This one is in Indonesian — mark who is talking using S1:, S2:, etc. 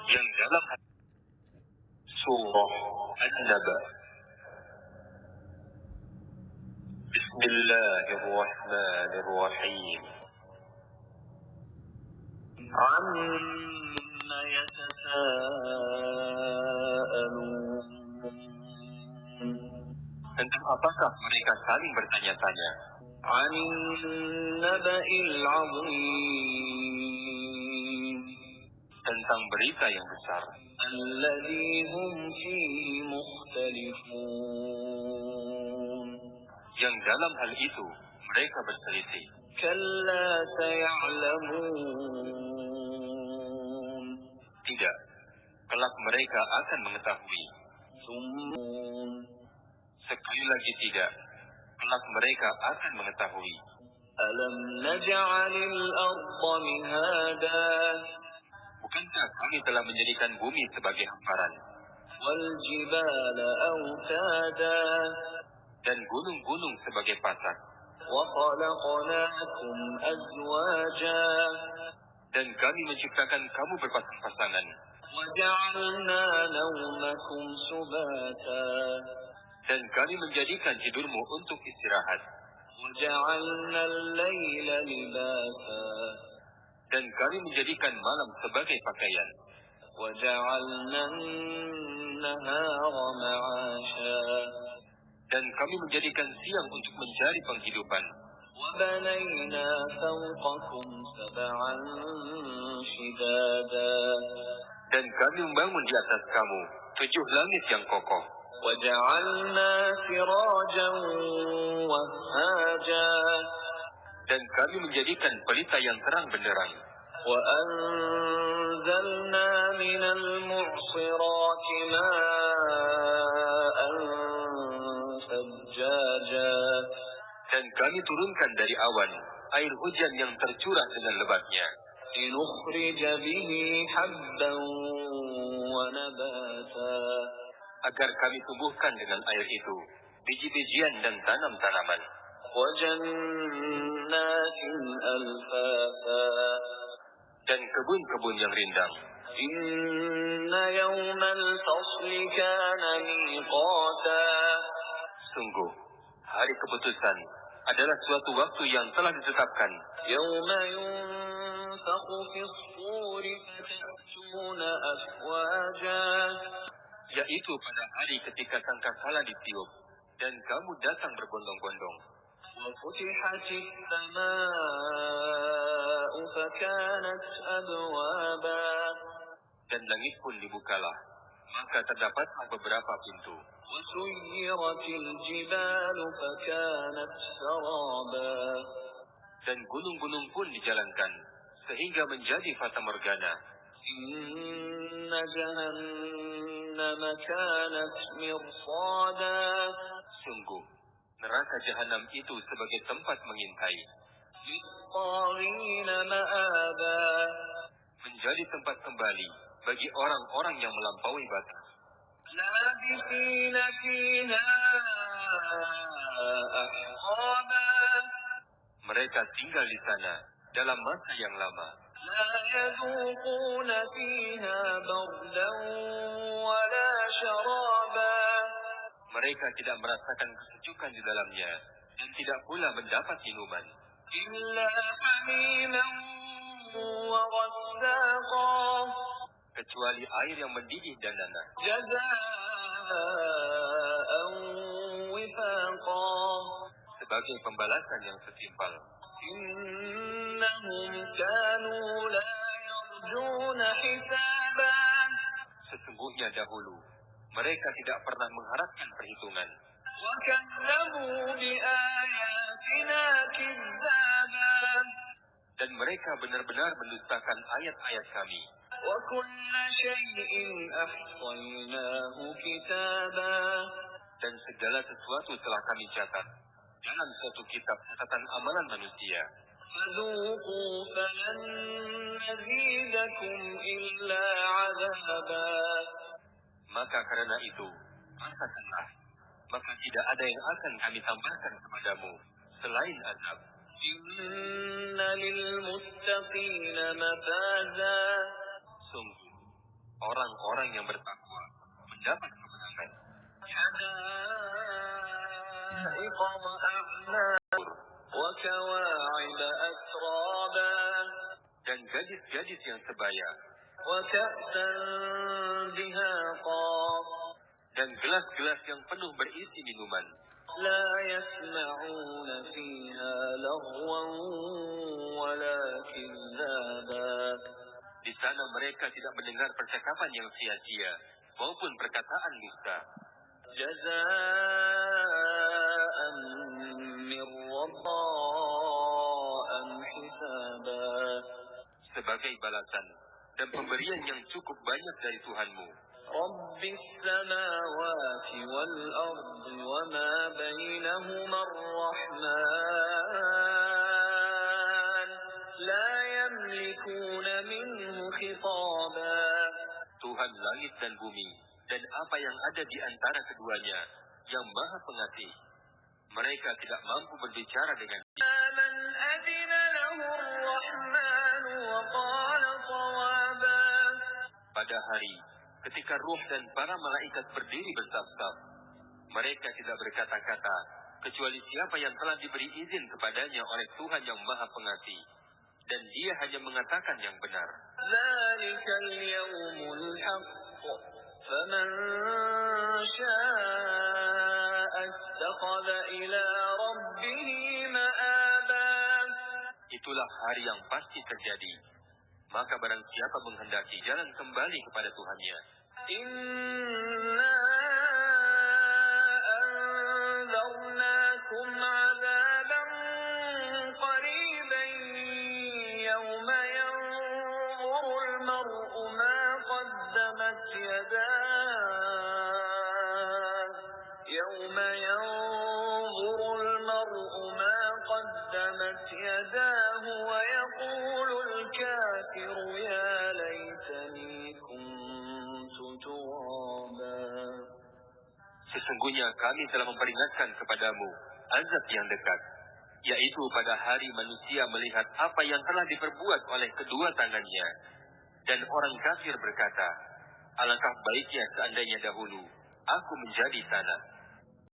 S1: yang dalam surah An-Naba. Bismillahirrahmanirrahim. Amma yatasaalun. Tentang apakah mereka saling bertanya-tanya? Anin naba'il azim. Tentang berita yang besar. Alladzi hum fihi mukhtalifun. Yang dalam hal itu mereka berselisih. Kalla saya'lamun. Tidak, kelak mereka akan mengetahui. Summun. Sekali lagi tidak, kelak mereka akan mengetahui. Alam naj'alil arda mihada. Bukankah kami telah menjadikan bumi sebagai hamparan? Wal jibala autada. Dan gunung-gunung sebagai pasak. Wa khalaqnakum azwaja. Dan kami menciptakan kamu berpasang-pasangan. Wa ja'alna nawmakum subata. Dan kami menjadikan tidurmu untuk istirahat. Wa ja'alna al-laila libasa. Dan kami menjadikan malam sebagai pakaian. Wa ja'alna an-nahara ma'asha. Dan kami menjadikan siang untuk mencari penghidupan. Wa banayna fawqakum sab'an shidada. Dan kami membangun di atas kamu 7 langit yang kokoh. Wa ja'alna sirajan wahhaja. Dan kami menjadikan pelita yang terang benderang. Wa anzalna minal mu'sirati ma'an sajjaja. Dan kami turunkan dari awan air hujan yang tercurah dengan lebatnya. Linukhrija bihi habban wa nabata. Agar kami tumbuhkan dengan air itu biji-bijian dan tanam-tanaman. وَجَنَّاتٍ أَلْفَافًا. Dan kebun-kebun yang rindang. Inna yawmal fasli kana miqata. Sungguh, hari keputusan adalah suatu waktu yang telah ditetapkan. Yawma yunfakhu fis-suri fatatuna afwaja. Yaitu pada hari ketika sangkakala ditiup dan kamu datang berbondong-bondong. وَفُتِحَتِ السَّمَاءُ فَكَانَتْ أَبْوَابًا. Dan langit pun dibukalah, maka terdapatlah beberapa pintu. وَسُيِّرَتِ الْجِبَالُ فَكَانَتْ سَرَابًا. Dan gunung-gunung pun dijalankan, sehingga menjadi fatamorgana. Inna jahannama kanat mirsada. Sungguh, neraka jahanam itu sebagai tempat mengintai. Lit-taghina ma'aba. Menjadi tempat kembali bagi orang-orang yang melampaui batas. Labithina fiha ahqaba. Mereka tinggal di sana dalam masa yang lama. La yadhuquna fiha bardan wala syaraba. Mereka tidak merasakan kesejukan di dalamnya dan tidak pula mendapat minuman. Illa hamiman wa ghassaqa. Kecuali air yang mendidih dan nanas. Jazaa'an wifaqa. Sebagai pembalasan yang setimpal. Innahum kanu la yarjuna hisaban. Sesungguhnya dahulu mereka tidak pernah mengharapkan perhitungan. Wa kadzabu bi ayatina kizzaban. Dan mereka benar-benar mendustakan ayat-ayat kami. Wa kulla syai'in ahsaynahu kitaba. Dan segala sesuatu telah kami catat dalam suatu kitab catatan amalan manusia. Fadhuqu falan nazidakum illa 'adzaba. Maka karena itu, rasakanlah, maka tidak ada yang akan kami tambahkan kepadamu selain azab. Inna lil muttaqina mafaza. Sungguh, orang-orang yang bertakwa mendapat kemenangan. حدائق وأعناب وكواعب أترابا dan gadis-gadis yang sebaya. وكأسا دهاقا dan gelas-gelas yang penuh berisi minuman. لا يسمعون فيها لغوا ولا كذابا di sana mereka tidak mendengar percakapan yang sia-sia maupun perkataan dusta. جزاء من رضاء حسابا sebagai balasan dan pemberian yang cukup banyak dari Tuhanmu. رب السماوات والأرض وما بينهما الرحمن لا يملكون منه خطابا Tuhan langit dan bumi dan apa yang ada di antara keduanya yang Maha Pengasih. Mereka tidak mampu berbicara dengan من أذن له الرحمن وقال صوابا pada hari ketika ruh dan para malaikat berdiri bersaf-saf, mereka tidak berkata-kata kecuali siapa yang telah diberi izin kepadanya oleh Tuhan yang Maha Pengasih, dan dia hanya mengatakan yang benar. ذَلِكَ الْيَوْمُ الْحَقُّ فَمَنْ شَاءَ اتَّخَذَ إِلَى رَبِّهِ مَآبًا itulah hari yang pasti terjadi. Maka barang siapa menghendaki jalan kembali kepada Tuhannya. Inna anzarnakum azaban qariban yawma yanzuru al-mar'u ma qaddamat yadah yawma yanzuru al-mar'u ma qaddamat yadahu wa yaqulu الكافر يا ليتني كنت ترابا Sesungguhnya kami telah memperingatkan kepadamu azab yang dekat, yaitu pada hari manusia melihat apa yang telah diperbuat oleh kedua tangannya. Dan orang kafir berkata, alangkah baiknya seandainya dahulu aku menjadi tanah.